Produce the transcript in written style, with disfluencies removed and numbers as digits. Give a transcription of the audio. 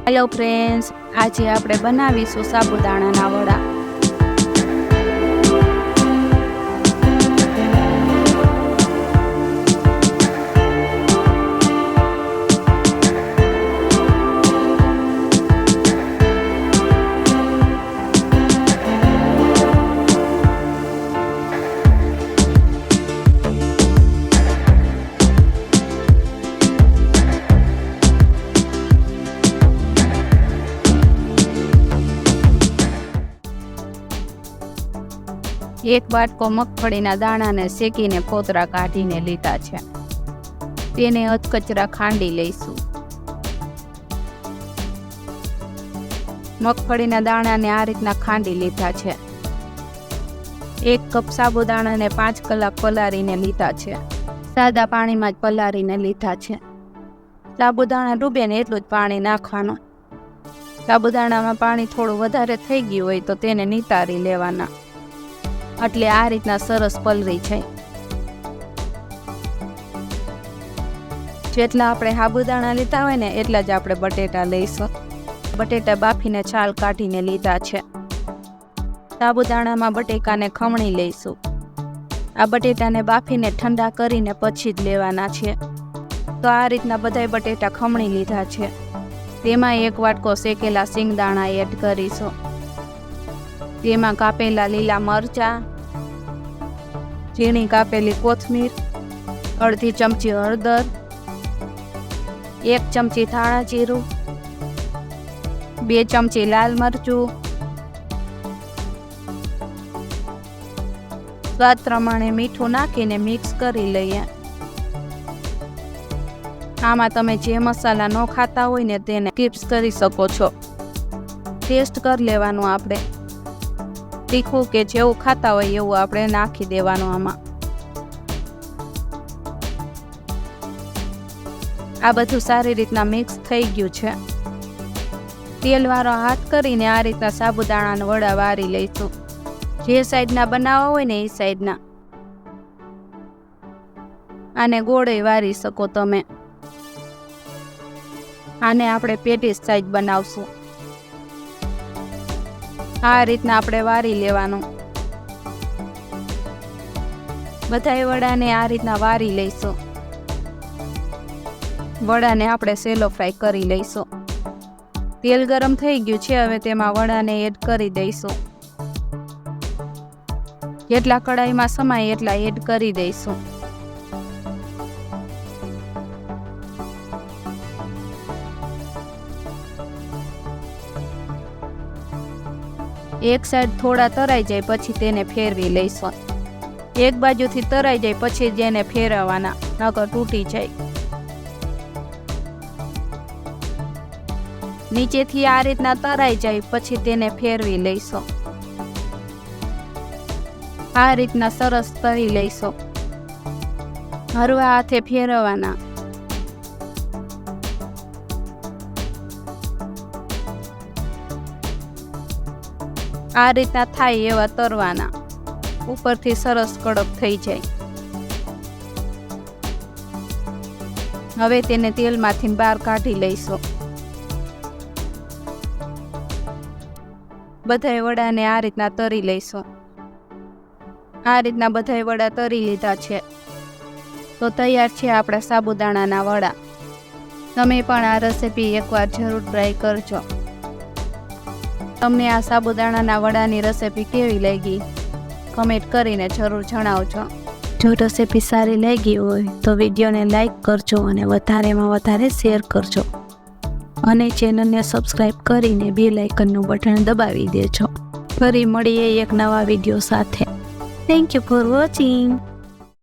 Hello friends, આજે આપણે બનાવીશું સાબુદાણાના વડા। एक वाटको मगफळीना दाणाने શેકીને પોતરા કાઢીને લીધા છે। તેને અધકચરા ખાંડી લઈશું। મગફળીના દાણાને આ રીતના ખાંડી લીધા છે। 1 કપ સાબુદાણાને 5 કલાક પલાળીને લીધા છે। સાદા પાણીમાં જ પલાળીને લીધા છે। સાબુદાણા ડૂબે ને એટલું જ પાણી નાખવાનું। સાબુદાણામાં પાણી થોડું વધારે થઈ ગયું હોય તો તેને નિતારી લેવાના। એટલે આ રીતના સરસ પલળી જાય। જેટલા આપણે સાબુદાણા લીધા હોય ને એટલા જ આપણે બટેટા લઈશું। બટેટા બાફીને છાલ કાઢીને લીધા છે। સાબુદાણામાં બટેકાને ખમણી લઈશું। આ બટેટાને બાફીને ઠંડા કરીને પછી જ લેવાના છે। તો આ રીતના બધાય બટેટા ખમણી લીધા છે। તેમાં 1 વાટકો શેકેલા સિંગદાણા એડ કરીશું। તેમાં કાપેલા લીલા મરચા, ઝીણી કાપેલી કોથમીર, અડધી ચમચી હળદર, 1 ચમચી ધાણા જીરું, 2 ચમચી લાલ મરચું, સ્વાદ પ્રમાણે મીઠું નાખીને મિક્સ કરી લઈએ। આમાં તમે જે મસાલા ન ખાતા હોય ને તેને સ્કીપ કરી શકો છો। ટેસ્ટ કરી લેવાનું આપણે। तीखू के जेवुं खाता होय एवुं आपणे नाखी देवानुं आमां। आ बधुं सारी रीतना मिक्स थई गयुं छे। तेलवाळो हाथ करीने आ रीतना साबुदाणाना वड़ा वारी लईशुं। जे साइडना बनाववा होय ने ए साइडना आने गोळे वारी शको तमे। आने आपणे पेटीस साइज बनावशुं। आ रीतना आपणे वारी लेवानुं। बधाय वडाने आ रीतना वारी लईशुं। वडाने आपणे सेलो फ्राय करी लईशुं। तेल गरम थई गयुं छे, हवे तेमां वडाने एड करी दईशुं। जेटला कढ़ाईमां समाय एटला एड करी दईशुं। एक साइड थोड़ा तराई जाए पछी तेने फेरवी लईशुं। एक बाजुथी तराई जाए पछी जेने फेरवाना, नकर तूटी जाए। नीचेथी आ रीतना तराई जाए पछी तेने फेरवी लईशुं। आ रीतना सरस तरी लईशुं। हरवा हाथे फेरवाना। आ रीतना थाय एवा तरवाना। उपरथी सरस कड़क थई जाय। हवे तेने तेलमांथी बहार काढी लईशुं। बधाय वडाने आ रीतना तरी लईशुं। आ रीतना बधाय वड़ा तरी लीधा छे। तो तैयार छे आपणा साबुदाणाना वड़ा। तमे पण आ रेसिपी एकवार जरूर ट्राय करजो। तमने आ साबुदाणाना वडानी रेसिपी केवी लागी कमेंट करीने जरूर जणावजो। जो रेसिपी सारी लागी होय तो विडियोने लाइक करजो अने वधारेमां वधारे शेर करजो अने चेनलने सब्सक्राइब करीने बेल आइकननुं बटन दबावी देजो। फरी मळीए एक नवा विडियो साथे। Thank you for watching.